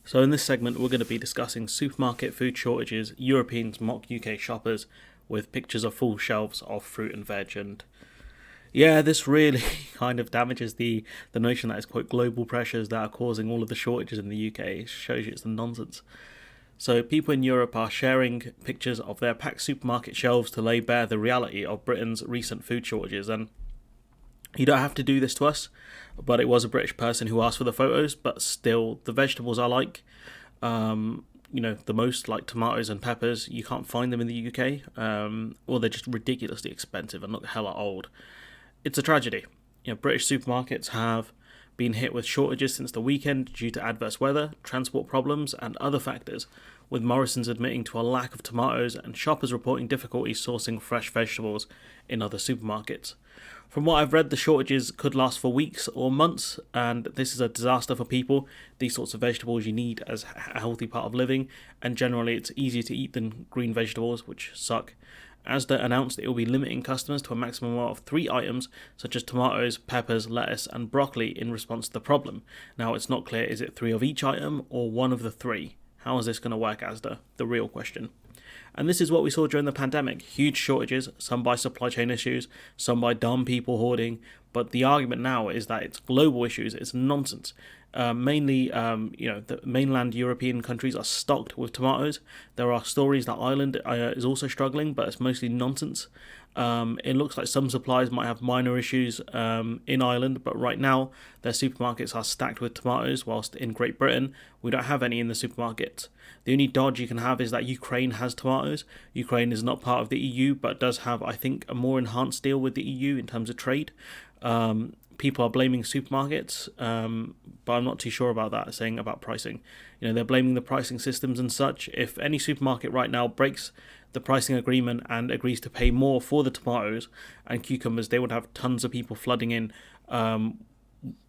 So in this segment, we're going to be discussing supermarket food shortages, Europeans mock UK shoppers with pictures of full shelves of fruit and veg. And yeah, this really kind of damages the notion that it's quite global pressures that are causing all of the shortages in the UK. It shows you it's the nonsense. So people in Europe are sharing pictures of their packed supermarket shelves to lay bare the reality of Britain's recent food shortages. And you don't have to do this to us, but it was a British person who asked for the photos. But still, the vegetables I like, the most, like tomatoes and peppers, you can't find them in the UK, or they're just ridiculously expensive and look hella old. It's a tragedy. British supermarkets have been hit with shortages since the weekend due to adverse weather, transport problems, and other factors, with Morrison's admitting to a lack of tomatoes and shoppers reporting difficulties sourcing fresh vegetables in other supermarkets. From what I've read, the shortages could last for weeks or months, and this is a disaster for people. These sorts of vegetables you need as a healthy part of living, and generally it's easier to eat than green vegetables, which suck. Asda announced it will be limiting customers to a maximum of 3 items, such as tomatoes, peppers, lettuce, and broccoli, in response to the problem. Now, it's not clear, is it 3 of each item or 1 of the 3? How is this going to work, Asda? The real question. And this is what we saw during the pandemic. Huge shortages, some by supply chain issues, some by dumb people hoarding. But the argument now is that it's global issues. It's nonsense. Mainly, the mainland European countries are stocked with tomatoes. There are stories that Ireland is also struggling, but it's mostly nonsense. It looks like some suppliers might have minor issues in Ireland, but right now their supermarkets are stacked with tomatoes, whilst in Great Britain we don't have any in the supermarkets. The only dodge you can have is that Ukraine has tomatoes. Ukraine is not part of the EU, but does have, I think, a more enhanced deal with the EU in terms of trade. People are blaming supermarkets, but I'm not too sure about that, saying about pricing. They're blaming the pricing systems and such. If any supermarket right now breaks the pricing agreement and agrees to pay more for the tomatoes and cucumbers, they would have tons of people flooding in,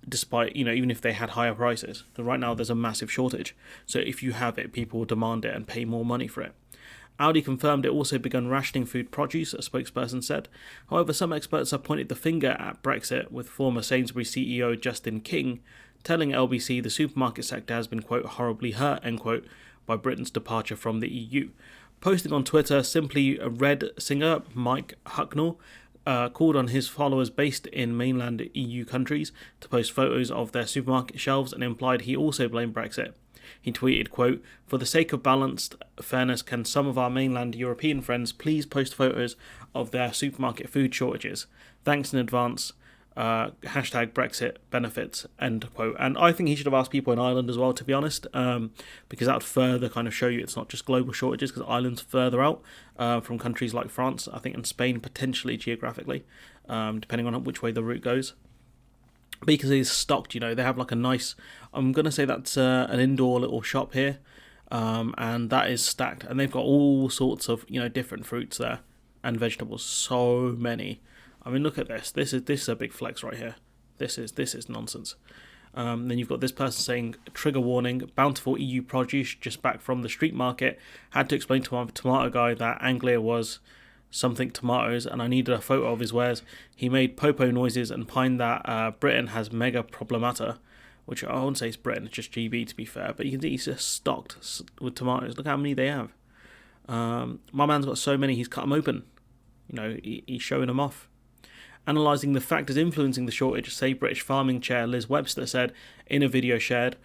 despite, even if they had higher prices. Because right now there's a massive shortage. So if you have it, people will demand it and pay more money for it. Aldi confirmed it also begun rationing food produce, a spokesperson said. However, some experts have pointed the finger at Brexit, with former Sainsbury's CEO Justin King telling LBC the supermarket sector has been, quote, horribly hurt, end quote, by Britain's departure from the EU. Posting on Twitter, Simply Red singer Mike Hucknall called on his followers based in mainland EU countries to post photos of their supermarket shelves and implied he also blamed Brexit. He tweeted, quote, "For the sake of balanced fairness, can some of our mainland European friends please post photos of their supermarket food shortages? Thanks in advance. Hashtag Brexit benefits," end quote. And I think he should have asked people in Ireland as well, to be honest, because that would further kind of show you it's not just global shortages, because Ireland's further out from countries like France, I think, and Spain potentially geographically, depending on which way the route goes. Because it's stocked, they have like a nice, I'm going to say that's an indoor little shop here, and that is stacked, and they've got all sorts of, different fruits there, and vegetables, so many. I mean, look at this, this is a big flex right here, this is nonsense. Then you've got this person saying, trigger warning, bountiful EU produce just back from the street market, had to explain to my tomato guy that Anglia was something tomatoes and I needed a photo of his wares. He made popo noises and pined that Britain has mega problemata, which I won't say it's Britain, it's just GB to be fair, but you can see he's just stocked with tomatoes. Look how many they have. My man's got so many he's cut them open. He's showing them off. Analysing the factors influencing the shortage, Save British Farming Chair Liz Webster said in a video shared,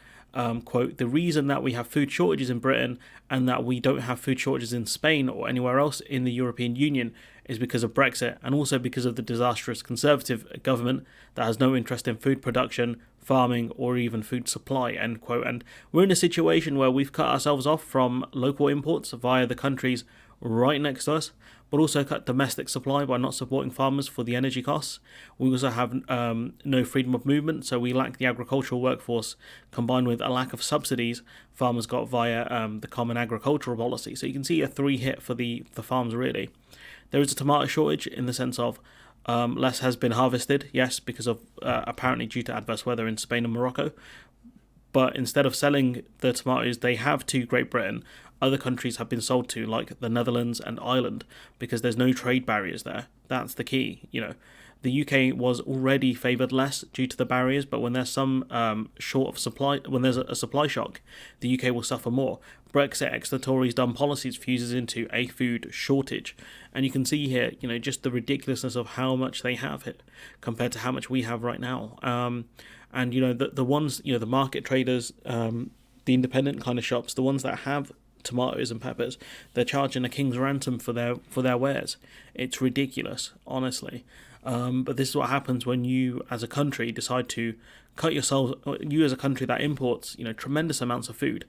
quote, "The reason that we have food shortages in Britain and that we don't have food shortages in Spain or anywhere else in the European Union is because of Brexit, and also because of the disastrous Conservative government that has no interest in food production, farming, or even food supply," end quote. And we're in a situation where we've cut ourselves off from local imports via the countries right next to us, but also cut domestic supply by not supporting farmers for the energy costs. We also have no freedom of movement, so we lack the agricultural workforce, combined with a lack of subsidies farmers got via the Common Agricultural Policy. So you can see a 3 hit for the farms, really. There is a tomato shortage in the sense of less has been harvested, yes, because of apparently due to adverse weather in Spain and Morocco. But instead of selling the tomatoes they have to Great Britain, other countries have been sold to, like the Netherlands and Ireland, because there's no trade barriers there. That's the key, The UK was already favoured less due to the barriers, but when there's some short of supply, when there's a supply shock, the UK will suffer more. Brexit, ex the Tories' dumb policies, fuses into a food shortage, and you can see here, just the ridiculousness of how much they have it compared to how much we have right now. And the ones, the market traders, the independent kind of shops, the ones that have tomatoes and peppers, they're charging a king's ransom for their wares. It's ridiculous, honestly. But this is what happens when you, as a country, decide to cut yourselves. You, as a country that imports, tremendous amounts of food,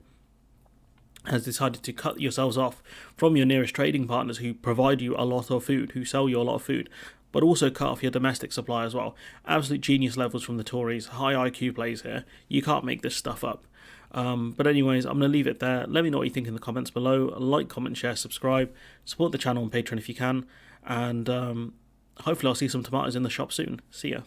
has decided to cut yourselves off from your nearest trading partners who provide you a lot of food, who sell you a lot of food, but also cut off your domestic supply as well. Absolute genius levels from the Tories. High IQ plays here. You can't make this stuff up. But anyways, I'm going to leave it there. Let me know what you think in the comments below. Like, comment, share, subscribe. Support the channel on Patreon if you can. And hopefully I'll see some tomatoes in the shop soon. See ya.